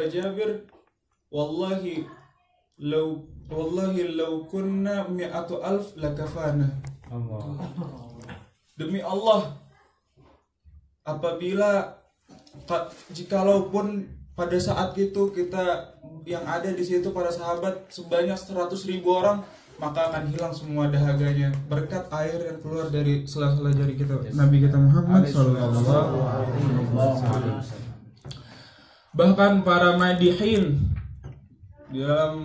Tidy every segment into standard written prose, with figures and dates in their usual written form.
kata Jabir, wallahi law kunna mi'atu alf lakafana. Demi Allah, jikalaupun pada saat itu kita yang ada di situ para sahabat sebanyak 100.000 orang, maka akan hilang semua dahaganya berkat air yang keluar dari sela-sela jari kita, Nabi kita Muhammad sallallahu alaihi wasallam. Bahkan para madihin dalam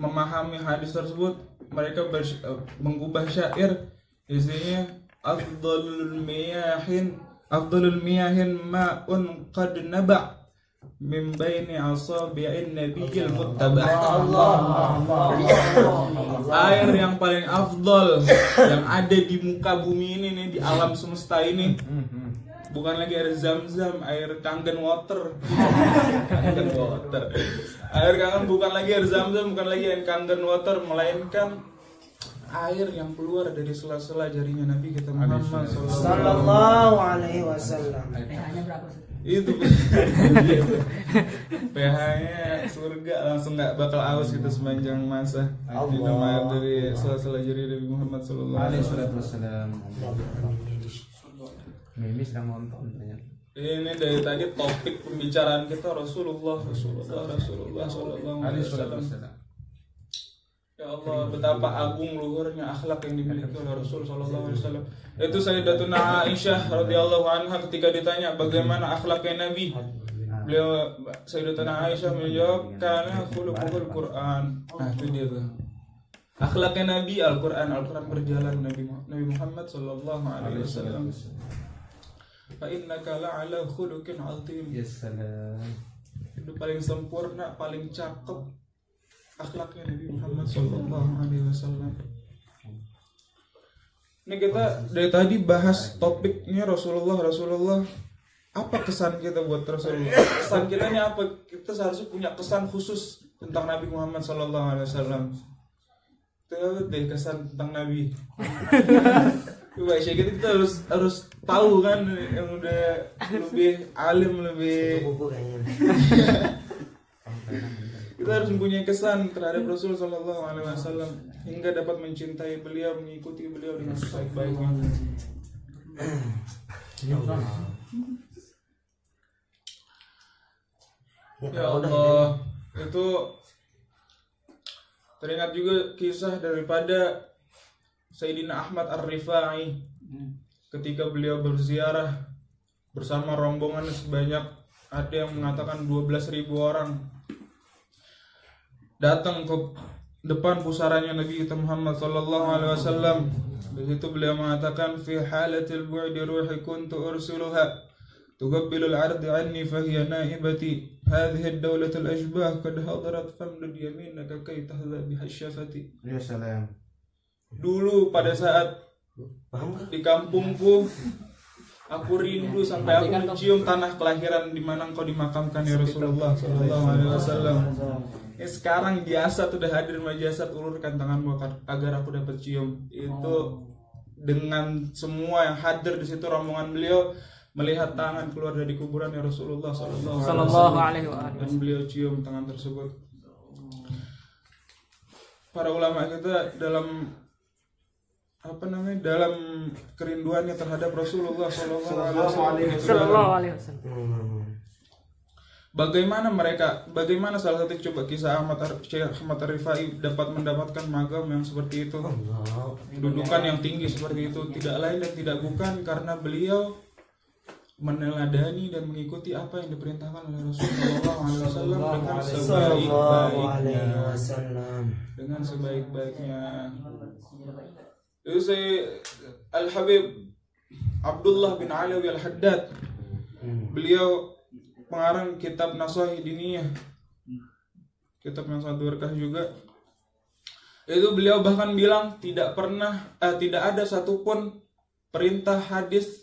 memahami hadis tersebut, mereka mengubah syair, isinya afdalul miyahin ma'un qad naba' min baini asabi'in nabiyil muttaba'. Air yang paling afdal yang ada di muka bumi ini nih, di alam semesta ini, bukan lagi air Zam-Zam, air Kangen water. Air Kangen bukan lagi air Zam-Zam, bukan lagi air Kangen water, melainkan air yang keluar dari sela-sela jarinya Nabi kita Muhammad sallallahu alaihi wasallam. pH-nya berapa sih? Itu pH-nya surga, langsung nggak bakal aus gitu sepanjang masa. Minum air dari sela-sela jari Nabi Muhammad sallallahu alaihi wasallam. Mimi sedang nonton ternyata. Ini dari tadi topik pembicaraan kita Rasulullah sallallahu alaihi wasallam. Ya Allah, betapa agung luhurnya akhlak yang dimiliki oleh Rasul sallallahu alaihi wasallam. Itu Sayyidatuna Aisyah radhiyallahu anha ketika ditanya bagaimana akhlaknya Nabi, beliau Sayyidatuna Aisyah menjawab, karena khuluqul Quran. Nah, itu dia tuh. Akhlaknya Nabi Al-Quran berjalan Nabi Muhammad sallallahu alaihi wasallam. Fa innaka la'ala khuluqin 'azim. Ya salam. Itu paling sempurna, paling cakep akhlaknya Nabi Muhammad sallallahu alaihi wasallam. Ini kita dari tadi bahas topiknya Rasulullah. Apa kesan kita buat Rasulullah? Kesan kita ini apa? Kita seharusnya punya kesan khusus tentang Nabi Muhammad sallallahu alaihi wasallam. Tahu deh kesan tentang Nabi. Coba gitu kita harus tahu kan, yang udah lebih alim, lebih kita harus mempunyai kesan terhadap Rasul sallallahu alaihi wasallam hingga dapat mencintai beliau, mengikuti beliau dengan sebaik-baiknya. Ya Allah, itu teringat juga kisah daripada Sayyidina Ahmad Ar-Rifai ketika beliau berziarah bersama rombongan sebanyak, ada yang mengatakan 12.000 orang, datang ke depan pusaranya Nabi kita Muhammad sallallahu alaihi wasallam. Di situ beliau mengatakan, fi halatil bu'di ruhi kuntu ursiluha tuqabbilu al-'ardi 'anni fa hiya naibati hadhihi ad-dawlatu al-ashbah qad hadarat famdud yaminaka kay tahza biha syafati. Ya salam. Dulu pada saat di kampungku, aku rindu sampai aku mencium tanah kelahiran di mana engkau dimakamkan ya Rasulullah sallallahu alaihi wasallam. Sekarang jasad sudah hadir, jasad, ulurkan tanganmu agar aku dapat cium. Itu dengan semua yang hadir di situ rombongan beliau melihat tangan keluar dari kuburan ya Rasulullah sallallahu alaihi wasallam, dan beliau cium tangan tersebut. Para ulama kita dalam dalam kerinduannya terhadap Rasulullah sallallahu alaihi wasallam. Bagaimana salah satu coba kisah Syekh Ahmad Ar-Rifai dapat mendapatkan magam yang seperti itu, kedudukan yang tinggi seperti itu, tidak lain dan tidak bukan karena beliau meneladani dan mengikuti apa yang diperintahkan oleh Rasulullah dengan sebaik-baiknya. Itu saya Al-Habib Abdullah bin Alawi Al-Haddad, beliau pengarang kitab Nasaih Diniyah, kitab yang sangat berkah juga. Itu beliau bahkan bilang tidak ada satupun perintah hadis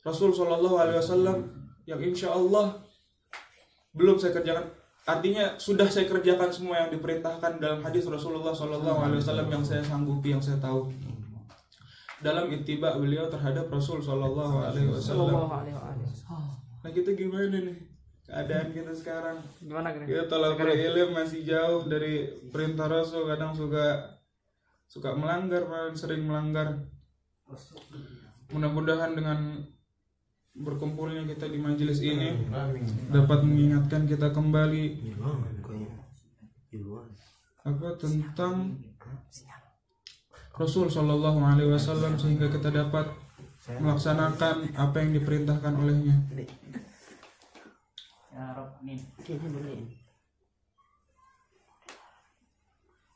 Rasul sallallahu alaihi wasallam yang insya Allah belum saya kerjakan. Artinya sudah saya kerjakan semua yang diperintahkan dalam hadis Rasulullah sallallahu alaihi wasallam yang saya sanggupi, yang saya tahu. Dalam ittiba beliau terhadap Rasul sallallahu alaihi wasallam. Nah, kita gimana nih? keadaan kita sekarang. Gimana kira? Kita tolakul ilm masih jauh dari perintah Rasul, kadang suka melanggar, paling sering melanggar. Mudah-mudahan dengan berkumpulnya kita di majelis ini dapat mengingatkan kita kembali tentang Rasul Shallallahu Alaihi Wasallam, sehingga kita dapat melaksanakan apa yang diperintahkan olehnya.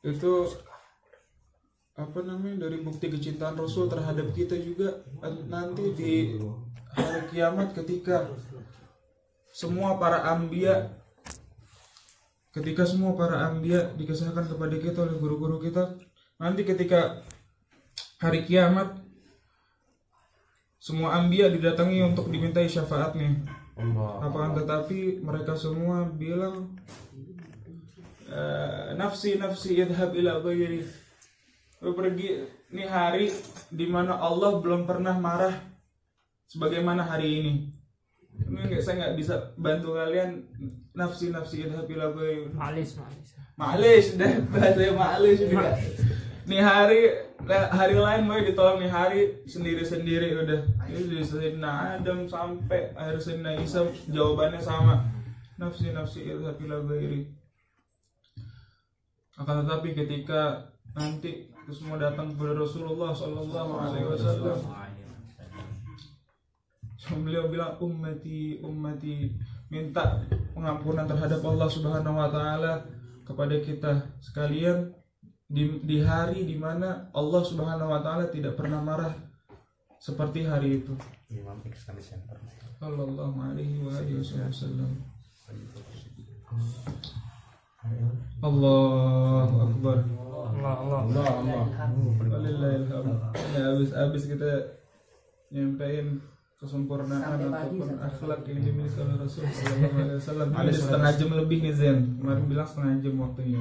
Itu dari bukti kecintaan Rasul terhadap kita juga nanti di hari kiamat, ketika semua para anbiya dikisahkan kepada kita oleh guru-guru kita. Nanti ketika hari kiamat semua anbiya didatangi untuk dimintai syafaatnya. Akan tetapi mereka semua bilang nafsi idhab ila ghairi. Pergi, ini hari dimana Allah belum pernah marah sebagaimana hari ini. Saya nggak bisa bantu kalian. Nafsi idhab ila ghairi. Ma'alish dah, bahasa ma'alish juga. Nih hari lain mau ditolong, nih hari sendiri-sendiri udah. Ini dari Sayyidina Adam sampai akhir Sayyidina Isa jawabannya sama. Nafsi idhab ila ghairi. Akan tetapi ketika nanti itu semua datang kepada Rasulullah Sallallahu Alaihi Wasallam, beliau bilang ummati, minta pengampunan terhadap Allah Subhanahu Wa Taala kepada kita sekalian di hari dimana Allah Subhanahu Wa Taala tidak pernah marah seperti hari itu. Sallallahu Alaihi Wasallam. Allahu Akbar. Allah. Habis kita nyampein kesempurnaan ataupun akhlak yang dimiliki oleh Rasul Sallallahu Alaihi Wasallam. Ada setengah jam lebih nih Zen. Kemarin bilang setengah jam waktunya.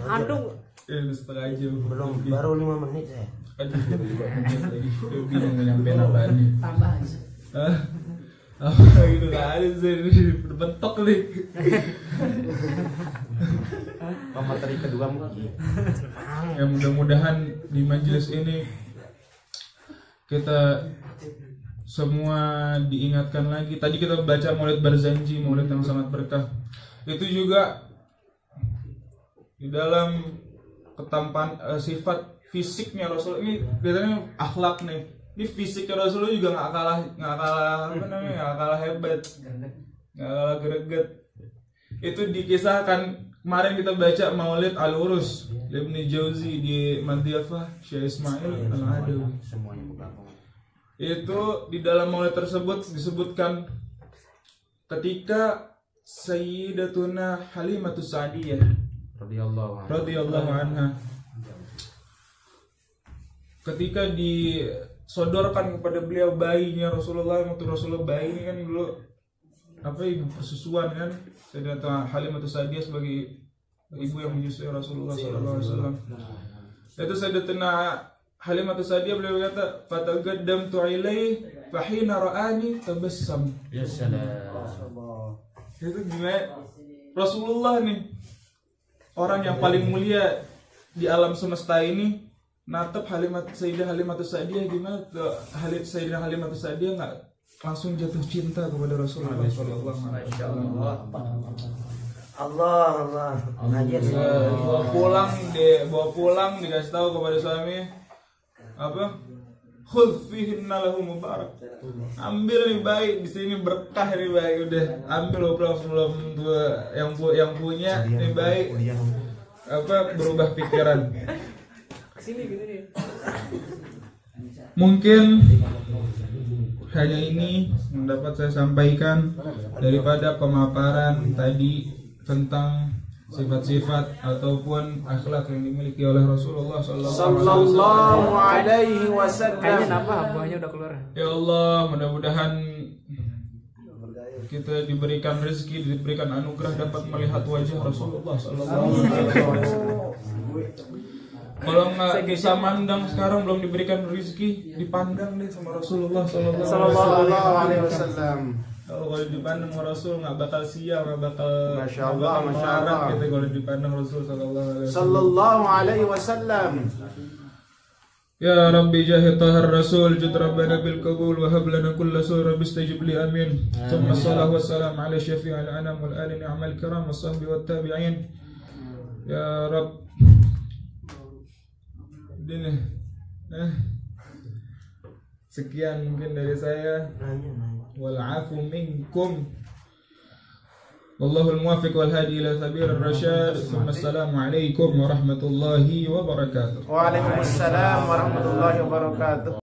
Aduh. Setengah jam. Belum, baru 5 menit ya. Aduh, bingung nyampein apaan nih. Tambah. Apa gitu kali Zen, berbentok nih. Materi kedua mungkin. Ya mudah-mudahan di majelis ini kita semua diingatkan lagi. Tadi kita baca Maulid Barzanji, Maulid yang sangat berkah. Itu juga di dalam ketampan sifat fisiknya Rasul ini, biasanya akhlak nih. Ini fisiknya Rasul juga nggak kalah hebat, nggak kalah greget. Itu dikisahkan kemarin kita baca Maulid Al-Urus Ibnu Jauzi di Madiyafah Syekh Ismail Al-Adawi. Itu di dalam maulid tersebut disebutkan ketika Sayyidatuna Halimatus Sa'diyah radhiyallahu anha ketika disodorkan kepada beliau bayinya Rasulullah. Waktu Rasulullah bayi ini kan dulu ibu persusuan kan, Sayyidatuna Halimatus Sa'diyah sebagai ibu yang menyusui Rasulullah sallallahu alaihi wasallam. Itu Sayyidatuna Halimatus Sa'diyah beliau kata, "Fataqaddamtu ilaihi fa hina ra'ani tabassam." Ya salam. Itu gimana? Rasulullah nih, orang yang paling mulia di alam semesta ini, natap Sayyidah Halimatus Sa'diyah. Gimana tuh Sayyidah Halimatus Sa'diyah nggak langsung jatuh cinta kepada Rasulullah sallallahu alaihi wasallam. Allah. Ngaji bawa pulang dikasih tahu kepada suami khudh fihinna lahu mubarak. Ambil nih bayi, di sini berkah nih bayi, udah ambil pulang sebelum yang punya nih bayi berubah pikiran. Sini gitu nih. Mungkin hanya ini yang dapat saya sampaikan daripada pemaparan tadi tentang sifat-sifat ataupun akhlak yang dimiliki oleh Rasulullah sallallahu alaihi wasallam. Kayaknya nambah buahnya udah keluar. Ya Allah, mudah-mudahan kita diberikan rezeki, diberikan anugerah dapat melihat wajah Rasulullah sallallahu alaihi wasallam. Kalau nggak bisa mandang sekarang, belum diberikan rezeki, dipandang deh sama Rasulullah sallallahu alaihi wasallam. Kalau dipandang sama Rasul nggak bakal sial, nggak bakal Masya Allah, Masya Allah. gitu kalau dipandang Rasul sallallahu alaihi wasallam. Sallallahu alaihi wasallam. Ya Rabbi jahid tahar Rasul jud Rabbana bil qabul wa hab lana kulla surah bistajib li amin. Thumma sallallahu wassalam ala syafi'il anam wal ali ni'mal kiram was sahbi wat tabi'in. Ya Rabb. Ini sekian mungkin dari saya. Wal afu minkum. Wallahul muwaffiq wal hadi ila sabilir rasyad. Assalamu alaikum warahmatullahi wabarakatuh. Waalaikumsalam warahmatullahi wabarakatuh.